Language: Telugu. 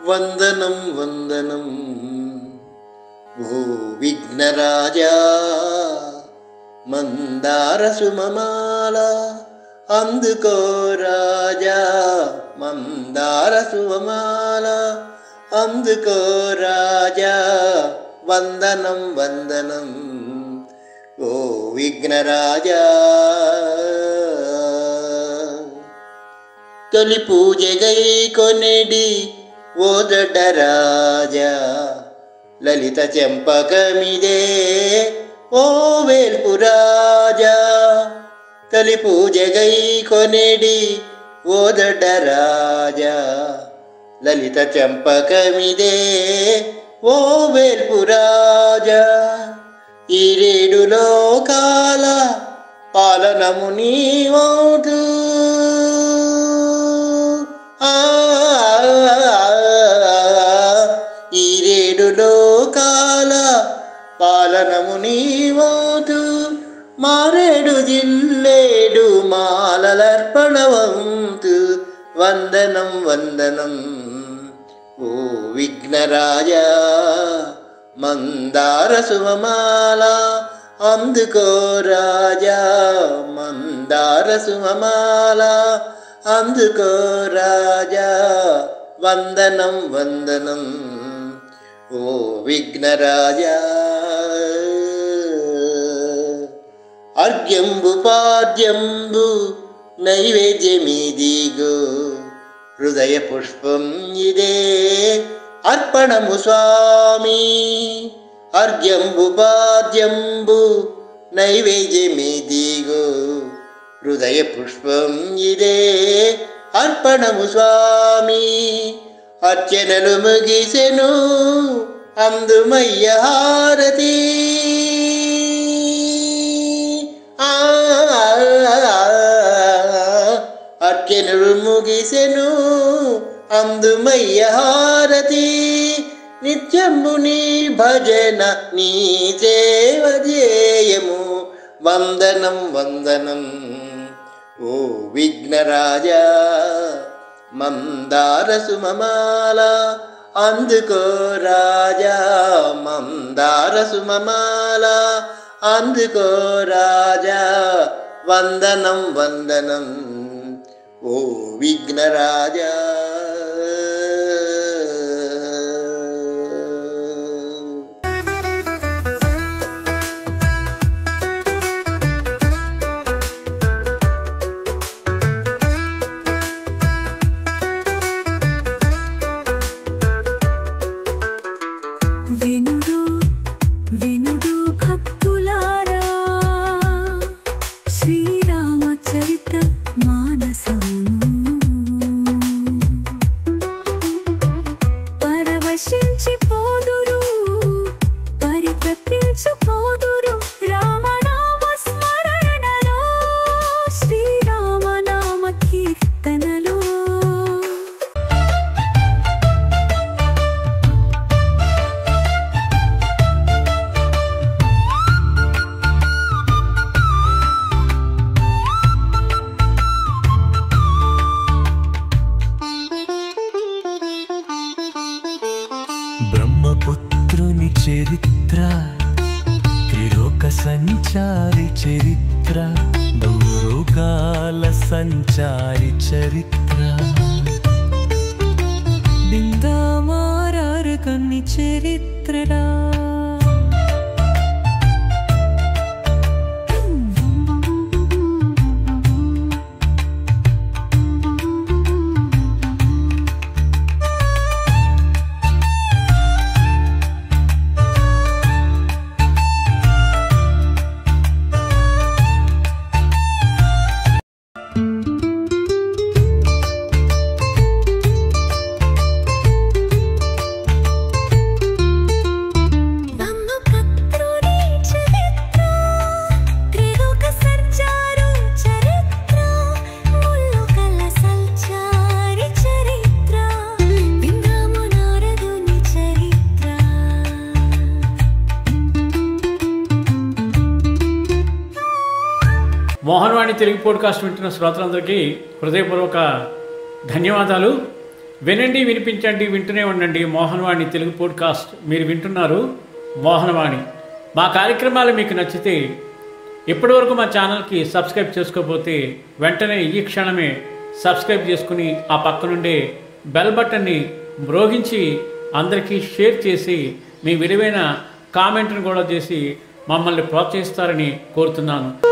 వందనం వందనం ఓ విఘ్నరాజా మందార సుమమాల అందుకో రాజా మందార సుమమాల అందుకో రాజా వందనం వందనం ఓ విఘ్నరాజా. తొలి పూజగై కొనెడి ఓదడ రాజా లలిత చెంపకమిదే ఓ వేల్పు రాజా. తొలి పూజగై కొనెడి ఓదడ రాజా లలిత చెంపకమిదే ఓ వేల్పు రాజా. ఈ రేడు లోకాల పాలనము నీవౌతూ ఈ రేడు లోకాల పాలనము నీవౌతూ మారేడు జిల్లేడు మాలలర్పణవంతు వందనం వందనం ఓ విఘ్నరాజా మందార సుమమాల అందుకో రాజా మందార సుమమాల అందుకో రాజా వందనం వందనం ఓ విఘ్నరాజా. అర్ఘ్యంబు పాద్యంబు నైవేద్యమిదిగో హృదయ పుష్పం ఇదే అర్పణము స్వామి. అర్ఘ్యంబు పాద్యంబు నైవేద్యమిదిగో హృదయ పుష్పం ఇదే అర్పణము స్వామి. అర్చనలు ముగిసెను అందుమయ్య హారతి అర్చనలు ముగిసెను అందుమయ్య హారతి. నిత్యము నీ భజన నీ సేవ జేయము వందనం వందనం ఓ విఘ్నరాజా మందార సుమమాల అందుకో రాజా మందార సుమమాల అందుకో రాజా వందనం వందనం ఓ విఘ్నరాజా. బ్రహ్మపుత్రుని చరిత్ర త్రిలోక సంచారి చరిత్ర భూలోకాల సంచారి చరిత్ర బిందామారారు కొన్ని చరిత్రరా. మోహన్వాణి తెలుగు పోడ్కాస్ట్ వింటున్న శ్రోతలందరికీ హృదయపూర్వక ధన్యవాదాలు. వినండి, వినిపించండి, వింటూనే ఉండండి. మోహనవాణి తెలుగు పోడ్కాస్ట్ మీరు వింటున్నారు. మోహనవాణి. మా కార్యక్రమాలు మీకు నచ్చితే ఇప్పటివరకు మా ఛానల్కి సబ్స్క్రైబ్ చేసుకోకపోతే వెంటనే ఈ క్షణమే సబ్స్క్రైబ్ చేసుకుని ఆ పక్కనుండే బెల్ బటన్ని మ్రోగించి అందరికీ షేర్ చేసి మీ విలువైన కామెంట్ను కూడా చేసి మమ్మల్ని ప్రోత్సహిస్తారని కోరుతున్నాను.